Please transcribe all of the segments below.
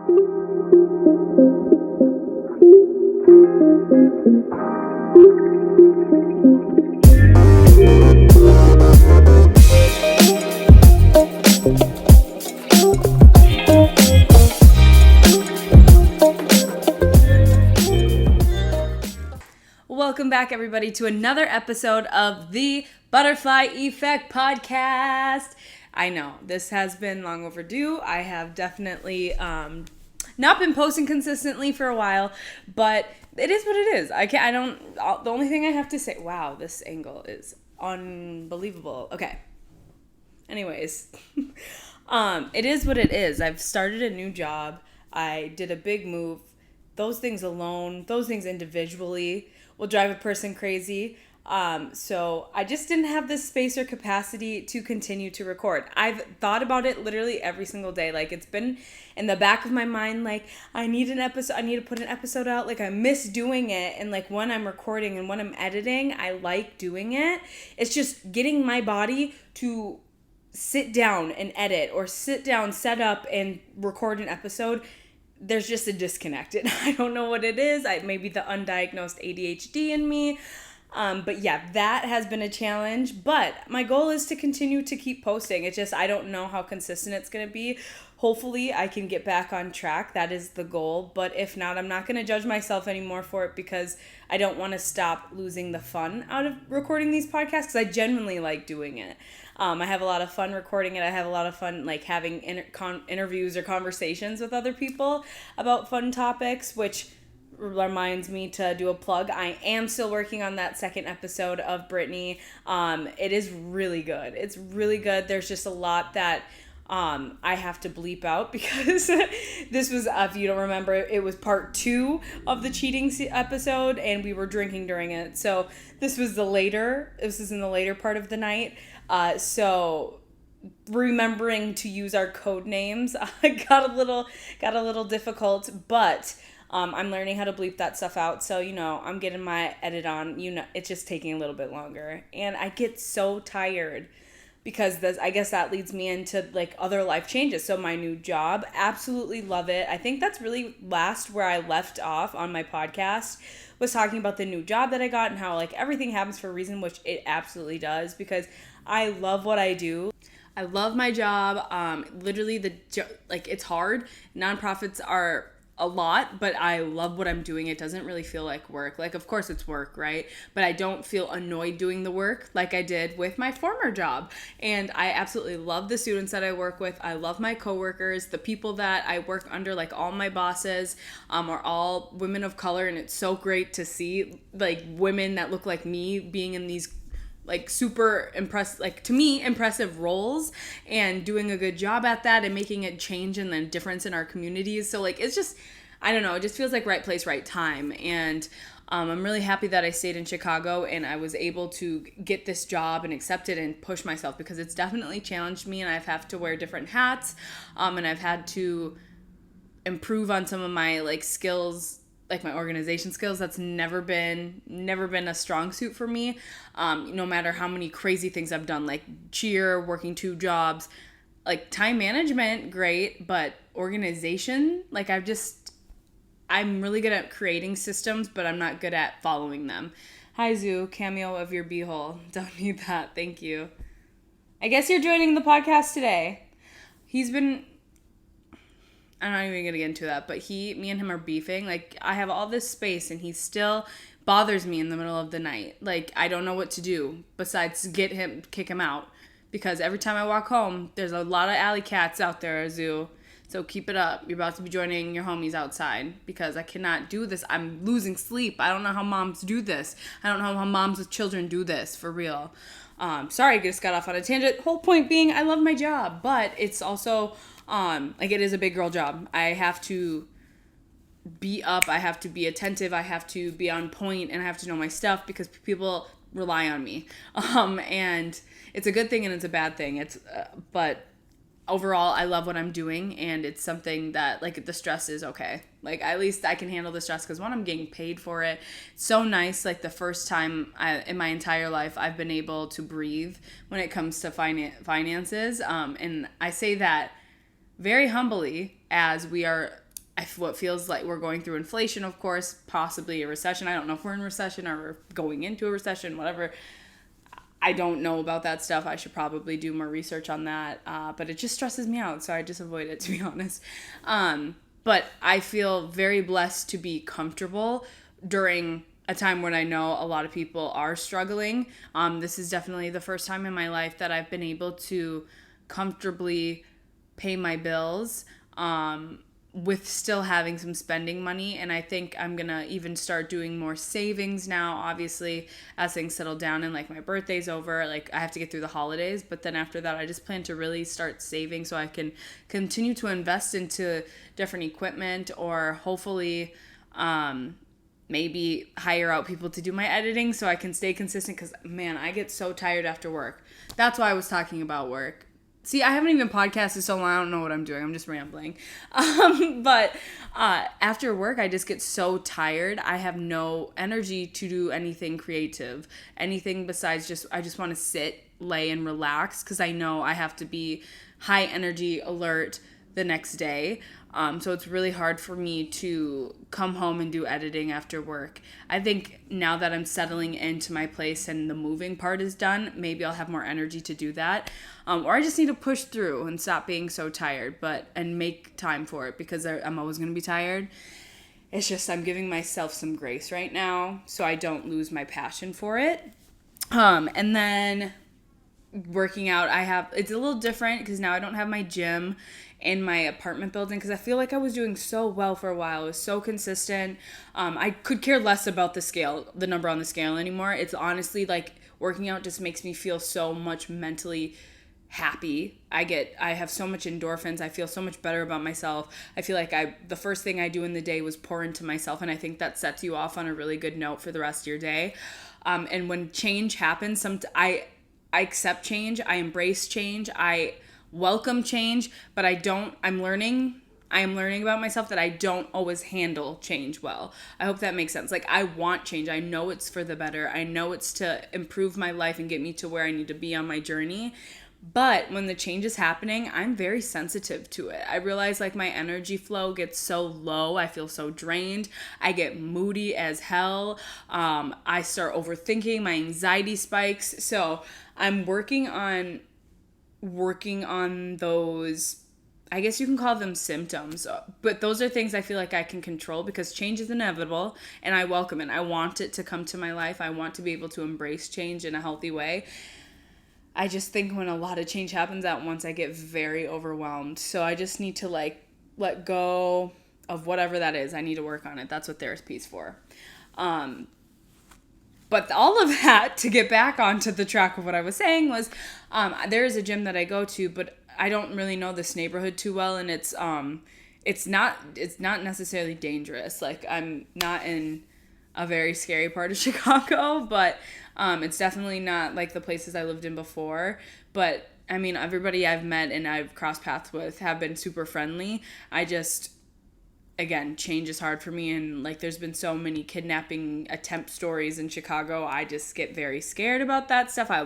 Welcome back, everybody, to another episode of the Butterfly Effect Podcast. I know, this has been long overdue. I have definitely not been posting consistently for a while, but it is what it is. The only thing I have to say, wow, this angle is unbelievable. Okay. Anyways, it is what it is. I've started a new job. I did a big move. Those things alone, those things individually will drive a person crazy. So I just didn't have the space or capacity to continue to record. I've thought about it literally every single day. Like, it's been in the back of my mind, like, I need an episode. I need to put an episode out. Like, I miss doing it. And like, when I'm recording and when I'm editing, I like doing it. It's just getting my body to sit down and edit, or sit down, set up and record an episode. There's just a disconnect. I don't know what it is. Maybe the undiagnosed ADHD in me. But yeah, that has been a challenge. But my goal is to continue to keep posting. It's just, I don't know how consistent it's going to be. Hopefully I can get back on track. That is the goal. But if not, I'm not going to judge myself anymore for it, because I don't want to stop losing the fun out of recording these podcasts, because I genuinely like doing it. I have a lot of fun recording it. I have a lot of fun like having interviews or conversations with other people about fun topics, which reminds me to do a plug. I am still working on that second episode of Brittany. It is really good. It's really good. There's just a lot that I have to bleep out, because this was, if you don't remember, it was part 2 of the cheating episode, and we were drinking during it. So this is in the later part of the night. So remembering to use our code names got a little difficult, but I'm learning how to bleep that stuff out. So, I'm getting my edit on. It's just taking a little bit longer, and I get so tired, because I guess that leads me into like other life changes. So my new job, absolutely love it. I think that's really where I left off on my podcast, was talking about the new job that I got and how like everything happens for a reason, which it absolutely does, because I love what I do. I love my job. Literally it's hard. Nonprofits are a lot, but I love what I'm doing. It doesn't really feel like work. Like, of course it's work, right? But I don't feel annoyed doing the work like I did with my former job. And I absolutely love the students that I work with. I love my coworkers. The people that I work under, like all my bosses, are all women of color. And it's so great to see like women that look like me being in these like super impressive roles, and doing a good job at that, and making a change and the difference in our communities. So like, it's just, I don't know, it just feels like right place, right time. And I'm really happy that I stayed in Chicago and I was able to get this job and accept it and push myself, because it's definitely challenged me, and I've had to wear different hats, and I've had to improve on some of my like skills, like my organization skills. That's never been a strong suit for me. No matter how many crazy things I've done, like cheer, working 2 jobs, like time management, great, but organization, like I'm really good at creating systems, but I'm not good at following them. Hi Zoo, cameo of your beehole. Don't need that, thank you. I guess you're joining the podcast today. I'm not even going to get into that, but me and him are beefing. Like, I have all this space, and he still bothers me in the middle of the night. Like, I don't know what to do besides kick him out. Because every time I walk home, there's a lot of alley cats out there, Zoo. So keep it up. You're about to be joining your homies outside, because I cannot do this. I'm losing sleep. I don't know how moms do this. I don't know how moms with children do this, for real. Sorry, I just got off on a tangent. Whole point being, I love my job, but it's also... it is a big girl job. I have to be up, I have to be attentive, I have to be on point, and I have to know my stuff, because people rely on me. And it's a good thing and it's a bad thing. But overall, I love what I'm doing, and it's something that, like, the stress is okay. Like, at least I can handle the stress, because one, I'm getting paid for it. It's so nice. Like, the first time in my entire life I've been able to breathe when it comes to finances. And I say that very humbly, as we are what feels like we're going through inflation, of course, possibly a recession. I don't know if we're in recession or we're going into a recession, whatever. I don't know about that stuff. I should probably do more research on that. But it just stresses me out, so I just avoid it, to be honest. But I feel very blessed to be comfortable during a time when I know a lot of people are struggling. This is definitely the first time in my life that I've been able to comfortably pay my bills with still having some spending money. And I think I'm going to even start doing more savings now, obviously, as things settle down and like my birthday's over. Like I have to get through the holidays, but then after that, I just plan to really start saving so I can continue to invest into different equipment, or hopefully maybe hire out people to do my editing so I can stay consistent, because man, I get so tired after work. That's why I was talking about work. See, I haven't even podcasted so long, I don't know what I'm doing. I'm just rambling. But after work, I just get so tired. I have no energy to do anything creative, anything besides I just want to sit, lay, and relax, because I know I have to be high energy, alert the next day. So it's really hard for me to come home and do editing after work. I think now that I'm settling into my place and the moving part is done, maybe I'll have more energy to do that. Or I just need to push through and stop being so tired, and make time for it, because I'm always going to be tired. It's just I'm giving myself some grace right now so I don't lose my passion for it. And then working out, it's a little different because now I don't have my gym in my apartment building, because I feel like I was doing so well for a while. It was so consistent. I could care less about the number on the scale anymore. It's honestly like working out just makes me feel so much mentally happy. I have so much endorphins. I feel so much better about myself. I feel like the first thing I do in the day was pour into myself, and I think that sets you off on a really good note for the rest of your day. And when change happens, I accept change. I embrace change. I welcome change, but I am learning about myself that I don't always handle change well. I hope that makes sense. Like, I want change. I know it's for the better. I know it's to improve my life and get me to where I need to be on my journey. But when the change is happening, I'm very sensitive to it. I realize like my energy flow gets so low. I feel so drained. I get moody as hell. I start overthinking. My anxiety spikes. So I'm working on those, I guess you can call them symptoms, but those are things I feel like I can control, because change is inevitable and I welcome it. I want it to come to my life. I want to be able to embrace change in a healthy way. I just think when a lot of change happens at once, I get very overwhelmed. So I just need to like let go of whatever that is. I need to work on it. That's what therapy's for. But all of that, to get back onto the track of what I was saying, was there is a gym that I go to, but I don't really know this neighborhood too well, and it's not necessarily dangerous. Like, I'm not in a very scary part of Chicago, but it's definitely not like the places I lived in before. But I mean, everybody I've met and I've crossed paths with have been super friendly. Again, change is hard for me, and like there's been so many kidnapping attempt stories in Chicago. I just get very scared about that stuff. I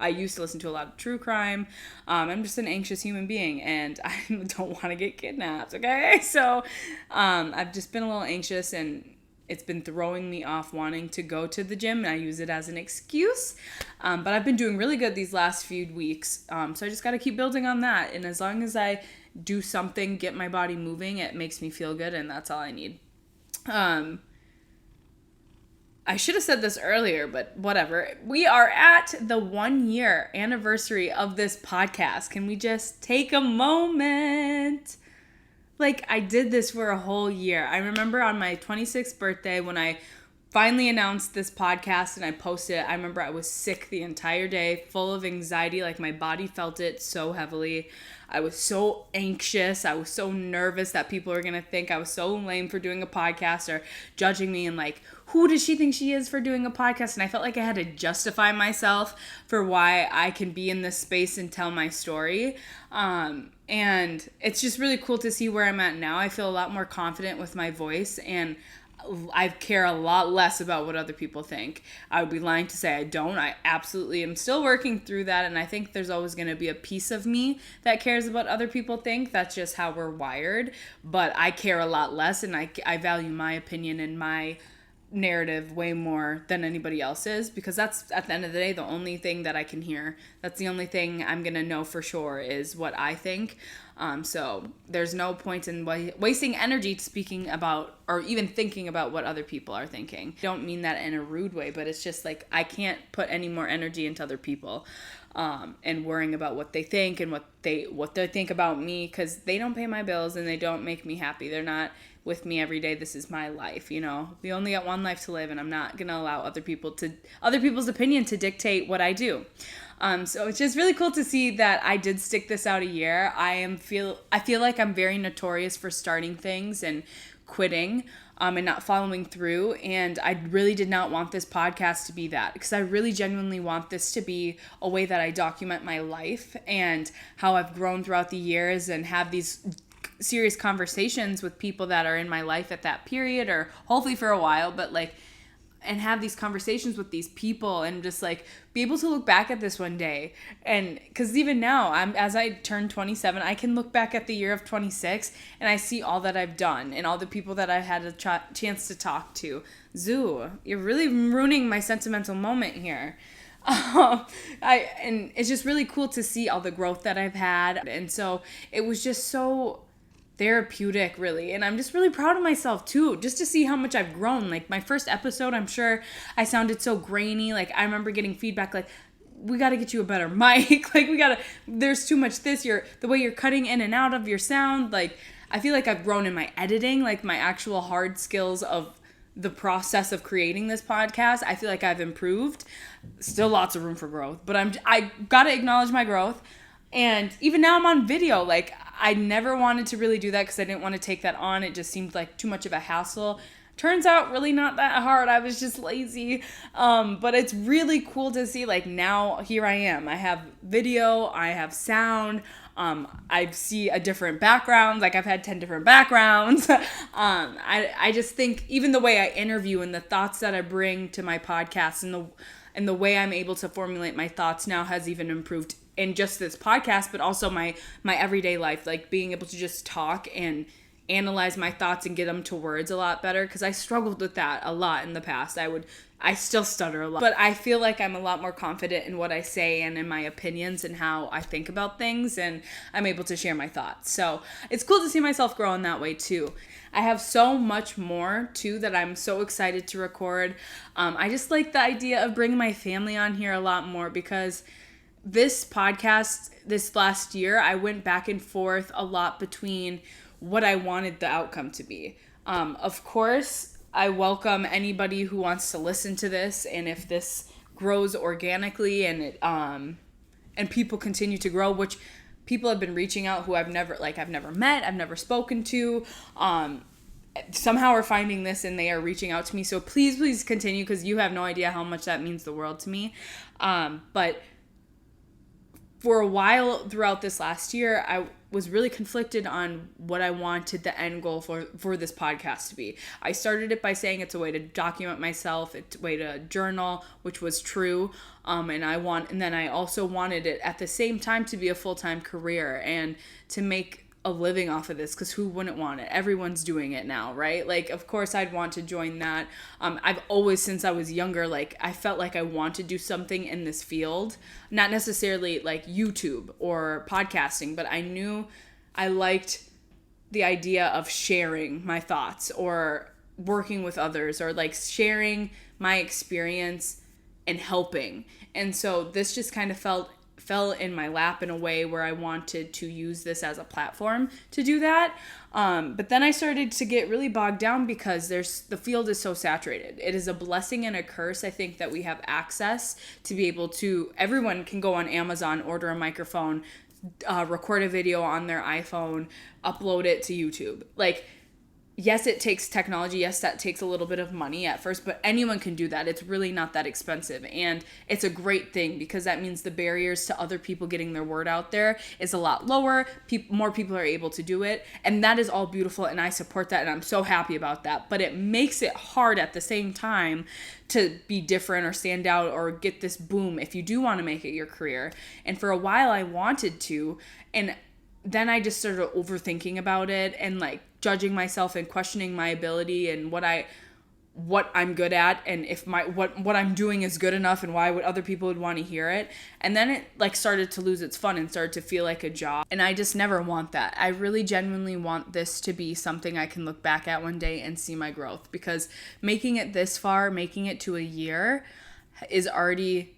used to listen to a lot of true crime. I'm just an anxious human being, and I don't want to get kidnapped, okay? So I've just been a little anxious, and it's been throwing me off wanting to go to the gym, and I use it as an excuse. But I've been doing really good these last few weeks, so I just got to keep building on that. And as long as I do something, get my body moving, it makes me feel good, and that's all I need. I should have said this earlier, but whatever. We are at the 1-year anniversary of this podcast. Can we just take a moment? Like, I did this for a whole year. I remember on my 26th birthday when I finally announced this podcast and I posted it, I remember I was sick the entire day, full of anxiety. Like, my body felt it so heavily. I was so anxious. I was so nervous that people were going to think I was so lame for doing a podcast, or judging me and like, who does she think she is for doing a podcast? And I felt like I had to justify myself for why I can be in this space and tell my story. And it's just really cool to see where I'm at now. I feel a lot more confident with my voice, and I care a lot less about what other people think. I would be lying to say I don't. I absolutely am still working through that, and I think there's always going to be a piece of me that cares about other people think. That's just how we're wired. But I care a lot less, and I value my opinion and my narrative way more than anybody else's, because that's, at the end of the day, the only thing that I can hear. That's the only thing I'm gonna know for sure is what I think. So there's no point in wasting energy speaking about or even thinking about what other people are thinking. I don't mean that in a rude way, but it's just like I can't put any more energy into other people and worrying about what they think and what they think about me, because they don't pay my bills and they don't make me happy. They're not with me every day. This is my life, you know. We only got one life to live, and I'm not gonna allow other people's opinion to dictate what I do. So it's just really cool to see that I did stick this out a year. I feel like I'm very notorious for starting things and quitting and not following through. And I really did not want this podcast to be that, because I really genuinely want this to be a way that I document my life and how I've grown throughout the years and have these serious conversations with people that are in my life at that period, or hopefully for a while, but like, and have these conversations with these people and just like be able to look back at this one day. And because even now, as I turn 27, I can look back at the year of 26 and I see all that I've done and all the people that I've had a chance to talk to. Zoo, you're really ruining my sentimental moment here. And it's just really cool to see all the growth that I've had. And so it was just so therapeutic, really, and I'm just really proud of myself too, just to see how much I've grown. Like my first episode, I'm sure I sounded so grainy. Like I remember getting feedback like, we got to get you a better mic. Like there's too much the way you're cutting in and out of your sound. Like I feel like I've grown in my editing, like my actual hard skills of the process of creating this podcast. I feel like I've improved. Still lots of room for growth, but I gotta acknowledge my growth. And even now I'm on video. Like I never wanted to really do that because I didn't want to take that on. It just seemed like too much of a hassle. Turns out really not that hard. I was just lazy. But it's really cool to see, like, now here I am. I have video, I have sound, I see a different background. Like I've had 10 different backgrounds. I just think even the way I interview and the thoughts that I bring to my podcast and the way I'm able to formulate my thoughts now has even improved in just this podcast, but also my everyday life, like being able to just talk and analyze my thoughts and get them to words a lot better, because I struggled with that a lot in the past. I still stutter a lot, but I feel like I'm a lot more confident in what I say and in my opinions and how I think about things, and I'm able to share my thoughts. So it's cool to see myself grow in that way too. I have so much more too that I'm so excited to record. I just like the idea of bringing my family on here a lot more, because this podcast, this last year, I went back and forth a lot between what I wanted the outcome to be. Of course, I welcome anybody who wants to listen to this, and if this grows organically and it and people continue to grow, which people have been reaching out who I've never met, I've never spoken to, somehow are finding this and they are reaching out to me. So please continue, because you have no idea how much that means the world to me. But for a while throughout this last year, I was really conflicted on what I wanted the end goal for this podcast to be. I started it by saying it's a way to document myself, it's a way to journal, which was true. And then I also wanted it at the same time to be a full-time career and to make a living off of this, because who wouldn't want it? Everyone's doing it now, right? Like, of course I'd want to join that. I've always, since I was younger, like I felt like I want to do something in this field, not necessarily like YouTube or podcasting, but I knew I liked the idea of sharing my thoughts or working with others, or like sharing my experience and helping. And so this just kind of fell in my lap in a way where I wanted to use this as a platform to do that. But then I started to get really bogged down because the field is so saturated. It is a blessing and a curse, I think, that we have access to be able to, everyone can go on Amazon, order a microphone, record a video on their iPhone, upload it to YouTube. Like, yes, it takes technology. Yes, that takes a little bit of money at first, but anyone can do that. It's really not that expensive. And it's a great thing because that means the barriers to other people getting their word out there is a lot lower. More people are able to do it. And that is all beautiful. And I support that. And I'm so happy about that. But it makes it hard at the same time to be different or stand out or get this boom if you do want to make it your career. And for a while I wanted to. And then I just started overthinking about it and like judging myself and questioning my ability and what I'm good at and if what I'm doing is good enough and why would other people would want to hear it. And then it like started to lose its fun and started to feel like a job. And I just never want that. I really genuinely want this to be something I can look back at one day and see my growth, because making it this far, making it to a year is already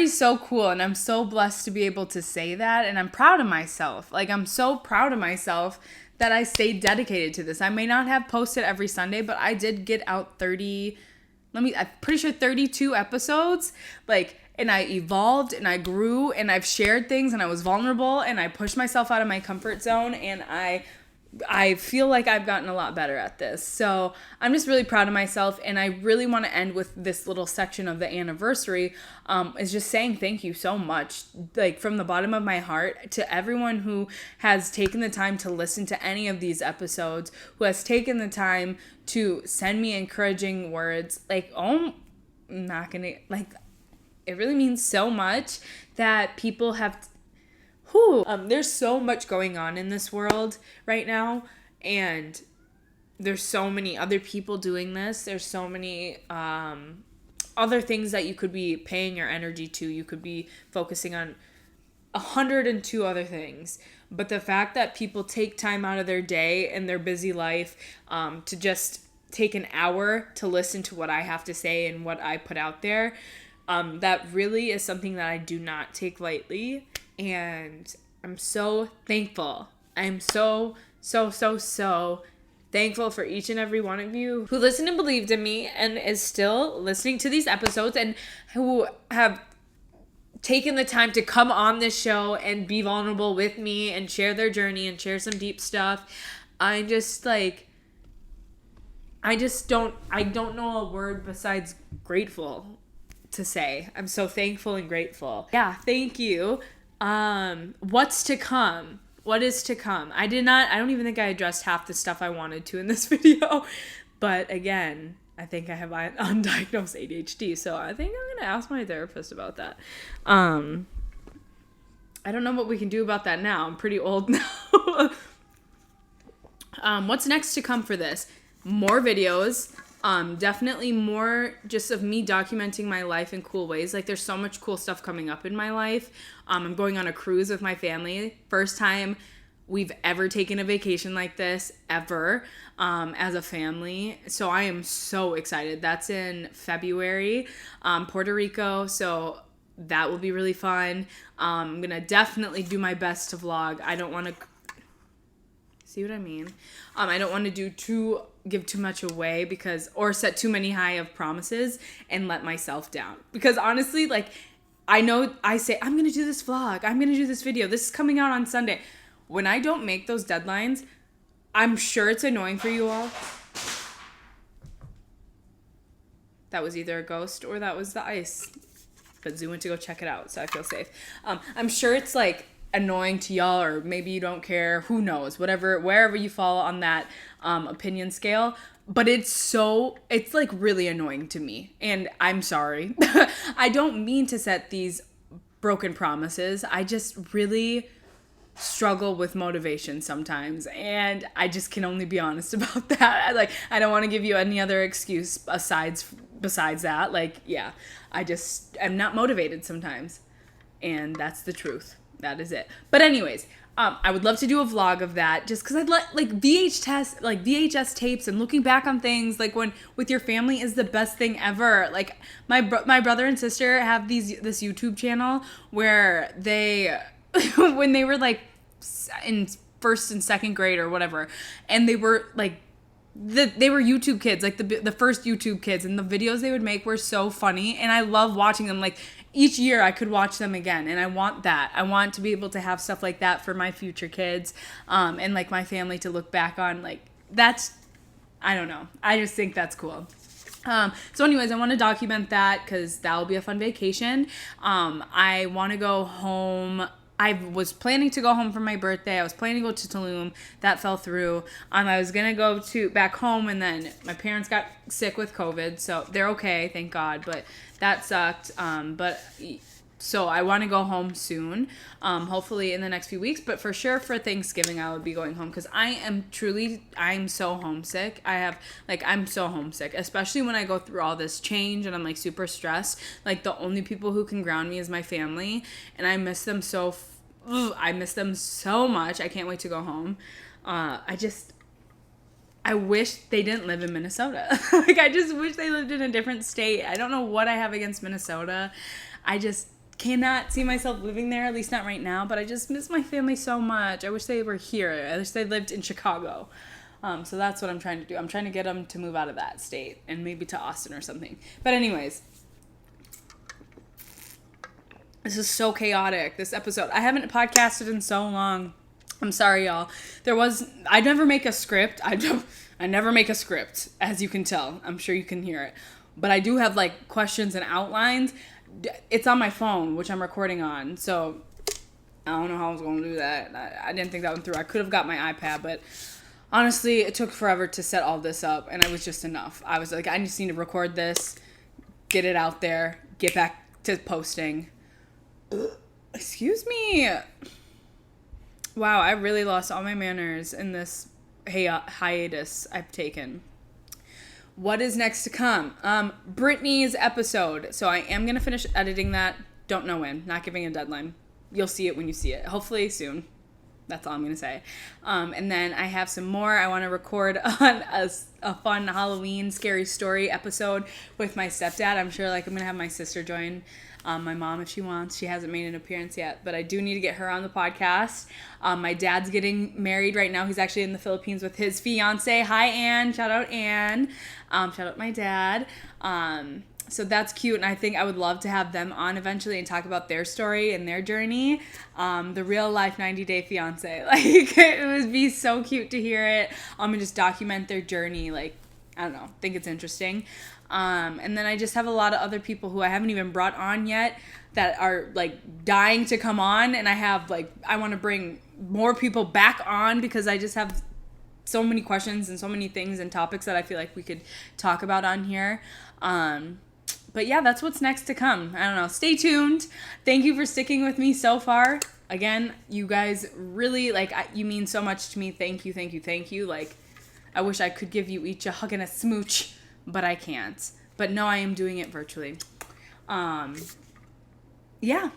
so cool, and I'm so blessed to be able to say that, and I'm proud of myself. Like, I'm so proud of myself that I stayed dedicated to this. I may not have posted every Sunday, but I did get out I'm pretty sure 32 episodes. Like, and I evolved and I grew and I've shared things and I was vulnerable and I pushed myself out of my comfort zone, and I feel like I've gotten a lot better at this. So I'm just really proud of myself, and I really want to end with this little section of the anniversary, is just saying thank you so much, like from the bottom of my heart, to everyone who has taken the time to listen to any of these episodes, who has taken the time to send me encouraging words. Like, oh, I'm not gonna, like, it really means so much that people have there's so much going on in this world right now, and there's so many other people doing this. There's so many other things that you could be paying your energy to. You could be focusing on 102 other things. But the fact that people take time out of their day and their busy life to just take an hour to listen to what I have to say and what I put out there, that really is something that I do not take lightly. And I'm so thankful. I'm so thankful for each and every one of you who listened and believed in me and is still listening to these episodes, and who have taken the time to come on this show and be vulnerable with me and share their journey and share some deep stuff. I don't know a word besides grateful to say. I'm so thankful and grateful. Yeah, thank you. What's to come? What is to come? I don't even think I addressed half the stuff I wanted to in this video. But again, I think I have undiagnosed ADHD, so I think I'm gonna ask my therapist about that. I don't know what we can do about that now. I'm pretty old now. What's next to come for this? More videos. Definitely more just of me documenting my life in cool ways. Like, there's so much cool stuff coming up in my life. I'm going on a cruise with my family. First time we've ever taken a vacation like this, ever, as a family. So I am so excited. That's in February, Puerto Rico. So that will be really fun. I'm going to definitely do my best to vlog. I don't want to... See what I mean? I don't want to give too much away or set too many high of promises and let myself down. Because honestly, like, I know I say, I'm going to do this vlog, I'm going to do this video, this is coming out on Sunday. When I don't make those deadlines, I'm sure it's annoying for you all. That was either a ghost or that was the ice. But Zoo went to go check it out, so I feel safe. I'm sure it's like annoying to y'all, or maybe you don't care, who knows, wherever you fall on that opinion scale, but it's like really annoying to me, and I'm sorry. I don't mean to set these broken promises. I just really struggle with motivation sometimes, and I just can only be honest about that. Like, I don't want to give you any other excuse besides that. Like, yeah, I'm not motivated sometimes, and that's the truth. That is it. But anyways, I would love to do a vlog of that, just because I'd like VHS tapes and looking back on things, like when with your family is the best thing ever. Like my brother and sister have this YouTube channel where they when they were like in first and second grade or whatever, and they were like they were YouTube kids, like the first YouTube kids, and the videos they would make were so funny, and I love watching them. Like, each year I could watch them again, and I want that. I want to be able to have stuff like that for my future kids, and like my family to look back on. Like, I don't know. I just think that's cool. So anyways, I want to document that because that will be a fun vacation. I want to go home. I was planning to go home for my birthday. I was planning to go to Tulum. That fell through. I was going to go back home, and then my parents got sick with COVID. So they're okay, thank God. But that sucked. So I want to go home soon, hopefully in the next few weeks. But for sure for Thanksgiving, I would be going home because I'm so homesick. I'm so homesick, especially when I go through all this change and I'm like super stressed. Like the only people who can ground me is my family, and I miss them I miss them so much. I can't wait to go home. I wish they didn't live in Minnesota. I just wish they lived in a different state. I don't know what I have against Minnesota. I just cannot see myself living there, at least not right now, but I just miss my family so much. I wish they were here. I wish they lived in Chicago. So that's what I'm trying to do. I'm trying to get them to move out of that state and maybe to Austin or something. But anyways, this is so chaotic, this episode. I haven't podcasted in so long. I'm sorry, y'all. I never make a script. I never make a script, as you can tell. I'm sure you can hear it. But I do have like questions and outlines. It's on my phone, which I'm recording on, so I don't know how I was going to do that. I didn't think that one through. I could have got my iPad, but honestly, it took forever to set all this up, and it was just enough. I was like, I just need to record this, get it out there, get back to posting. Excuse me. Wow, I really lost all my manners in this hiatus I've taken. What is next to come? Brittany's episode. So I am going to finish editing that. Don't know when. Not giving a deadline. You'll see it when you see it. Hopefully soon. That's all I'm going to say. And then I have some more. I want to record on a fun Halloween scary story episode with my stepdad. I'm sure I'm going to have my sister join. My mom, if she wants. She hasn't made an appearance yet, but I do need to get her on the podcast. My dad's getting married right now. He's actually in the Philippines with his fiance. Hi, Ann. Shout out, Ann. Shout out my dad. So that's cute, and I think I would love to have them on eventually and talk about their story and their journey. The real life 90-day fiance. It would be so cute to hear it. And just document their journey. I don't know. Think it's interesting. And then I just have a lot of other people who I haven't even brought on yet that are dying to come on. And I want to bring more people back on because I just have so many questions and so many things and topics that I feel like we could talk about on here. But yeah, that's what's next to come. I don't know. Stay tuned. Thank you for sticking with me so far. Again, you guys really you mean so much to me. Thank you, thank you, thank you. I wish I could give you each a hug and a smooch, but I can't. But no, I am doing it virtually. Yeah.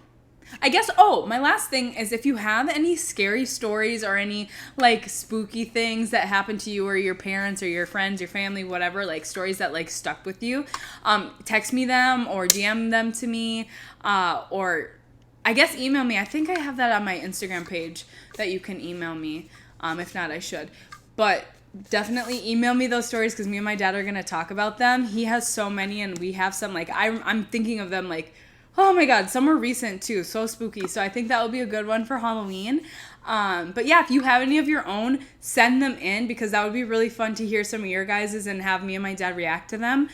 I guess, my last thing is if you have any scary stories or any, spooky things that happened to you or your parents or your friends, your family, whatever, stories that, stuck with you, text me them or DM them to me, or I guess email me. I think I have that on my Instagram page that you can email me. If not, I should. But definitely email me those stories because me and my dad are going to talk about them. He has so many and we have some, I'm thinking of them, oh my God, some are recent too. So spooky. So I think that would be a good one for Halloween. But yeah, if you have any of your own, send them in because that would be really fun to hear some of your guys's and have me and my dad react to them.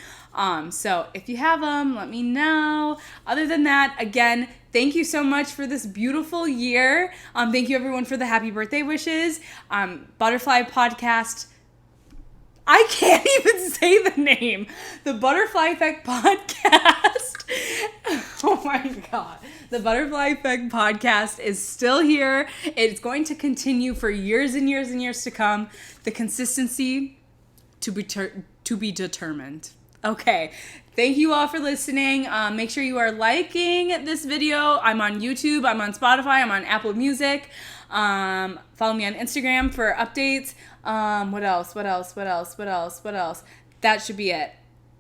So if you have them, let me know. Other than that, again, thank you so much for this beautiful year. Thank you everyone for the happy birthday wishes. Butterfly Podcast. I can't even say the name. The Butterfly Effect Podcast. Oh my God. The Butterfly Effect Podcast is still here. It's going to continue for years and years and years to come. The consistency to be determined. Okay. Thank you all for listening. Make sure you are liking this video. I'm on YouTube. I'm on Spotify. I'm on Apple Music. Follow me on Instagram for updates. What else? That should be it.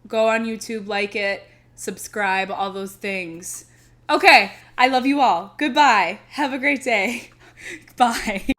Go on YouTube, like it, subscribe, all those things. Okay. I love you all. Goodbye. Have a great day. Bye.